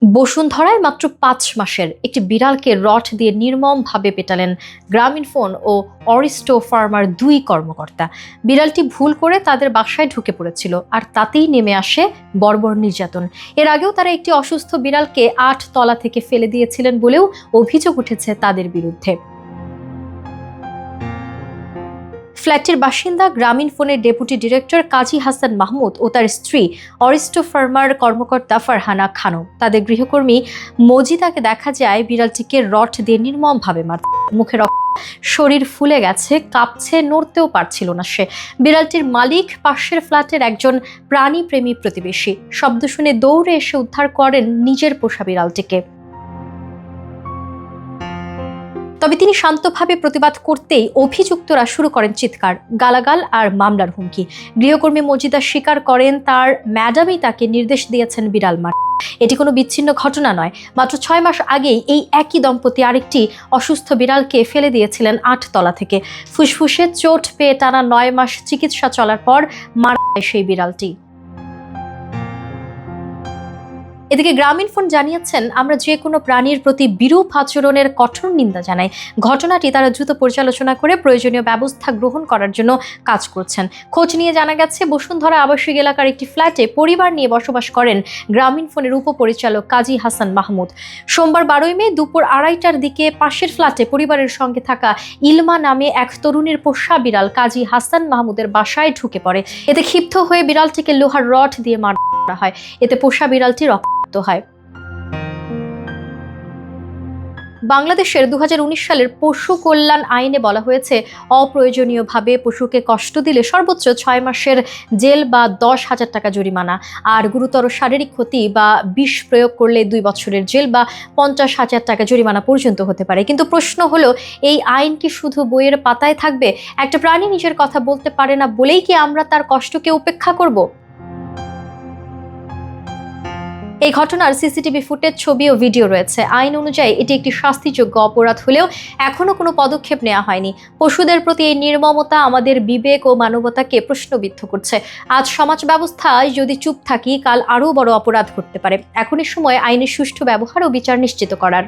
বসুন্ধরায় মাত্র ৫ মাসের একটি বিড়ালকে রড দিয়ে নির্মমভাবে পেটালেন গ্রামীণফোন ও অরিস্টো ফার্মার ২ কর্মকর্তা। বিড়ালটি ভুল করে তাদের বাসায় ঢুকে পড়েছিল, আর তাতেই নেমে আসে বর্বর নির্যাতন। এর আগেও তারা একটি অসুস্থ বিড়ালকে ৮ তলা থেকে ফেলে দিয়েছিলেন বলেও অভিযোগ উঠেছে তাদের বিরুদ্ধে। ফ্ল্যাটের বাসিন্দা গ্রামীণফোনের ডেপুটি ডিরেক্টর কাজী হাসান মাহমুদ ও তার স্ত্রী অরিস্টো ফার্মার কর্মকর্তা ফারহানা খানম। তাদের গৃহকর্মী মজিদাকে দেখা যায় বিড়ালটিকে রড দিয়ে নির্মমভাবে মারতে। মুখে রক্ত, শরীর ফুলে গেছে, কাঁপছে, নড়তেও পারছিল না সে। বিড়ালটির মালিক পাশের ফ্ল্যাটের একজন প্রাণীপ্রেমী প্রতিবেশী। শব্দ শুনে দৌড়ে এসে উদ্ধার করেন নিজের পোষা বিড়ালটিকে। তবে তিনি শান্তভাবে প্রতিবাদ করতেই অভিযুক্তরা শুরু করেন চিৎকার, গালাগাল আর মামলার হুমকি। গৃহকর্মী মজিদা স্বীকার করেন তার ম্যাডামই তাকে নির্দেশ দিয়েছেন বিড়াল মার। এটি কোনো বিচ্ছিন্ন ঘটনা নয়। মাত্র ৬ মাস আগেই এই একই দম্পতি আরেকটি অসুস্থ বিড়ালকে ফেলে দিয়েছিলেন ৮ তলা থেকে। ফুসফুসে চোট পেয়ে টানা ৯ মাস চিকিৎসা চলার পর মারা যায় সেই বিড়ালটি। এদিকে গ্রামীণফোন জানিয়েছেন, আমরা যে কোনো প্রাণীর প্রতি বিরূপ আচরণের কঠোর নিন্দা জানাই। ঘটনাটি তারা দ্রুত পর্যালোচনা করে প্রয়োজনীয় ব্যবস্থা গ্রহণ করার জন্য কাজ করছেন। খোঁজ নিয়ে জানা গেছে, বসুন্ধরা আবাসিক এলাকার একটি ফ্ল্যাটে পরিবার নিয়ে বসবাস করেন গ্রামীণফোনের উপপরিচালক কাজী হাসান মাহমুদ। সোমবার ১২ মে দুপুর ২:৩০টার দিকে পাশের ফ্ল্যাটে পরিবারের সঙ্গে থাকা ইলমা নামে এক তরুণীর পোষা বিড়াল কাজী হাসান মাহমুদের বাসায় ঢুকে পড়ে। এতে ক্ষিপ্ত হয়ে বিড়ালটিকে লোহার রড দিয়ে মারা হয়। এতে পোষা বিড়ালটি রক্তাক্ত হয়। বাংলাদেশের ২০১৯ সালের পশু কল্যাণ আইনে বলা হয়েছে, অপ্রয়োজনীয়ভাবে পশুকে কষ্ট দিলে সর্বোচ্চ ৬ মাসের জেল বা ১০,০০০ টাকা জরিমানা, আর গুরুতর শারীরিক ক্ষতি বা বিষ প্রয়োগ করলে ২ বছরের জেল বা ৫০,০০০ টাকা জরিমানা পর্যন্ত হতে পারে। কিন্তু প্রশ্ন হলো, এই আইন কি শুধু বইয়ের পাতায় থাকবে? একটা প্রাণী নিজের কথা বলতে পারে না বলেই কি আমরা তার কষ্টকে উপেক্ষা করব? এই ঘটনার সিসিটিভি ফুটেজ, ছবি ও ভিডিও রয়েছে। আইন অনুযায়ী এটি একটি শাস্তিযোগ্য অপরাধ হলেও এখনো কোনো পদক্ষেপ নেওয়া হয়নি। পশুদের প্রতি এই নির্মমতা আমাদের বিবেক ও মানবতাকে প্রশ্নবিদ্ধ করছে। আজ সমাজ ব্যবস্থায় যদি চুপ থাকি, কাল আরও বড় অপরাধ ঘটতে পারে। এখনই সময় আইনের সুষ্ঠু ব্যবহার ও বিচার নিশ্চিত করার।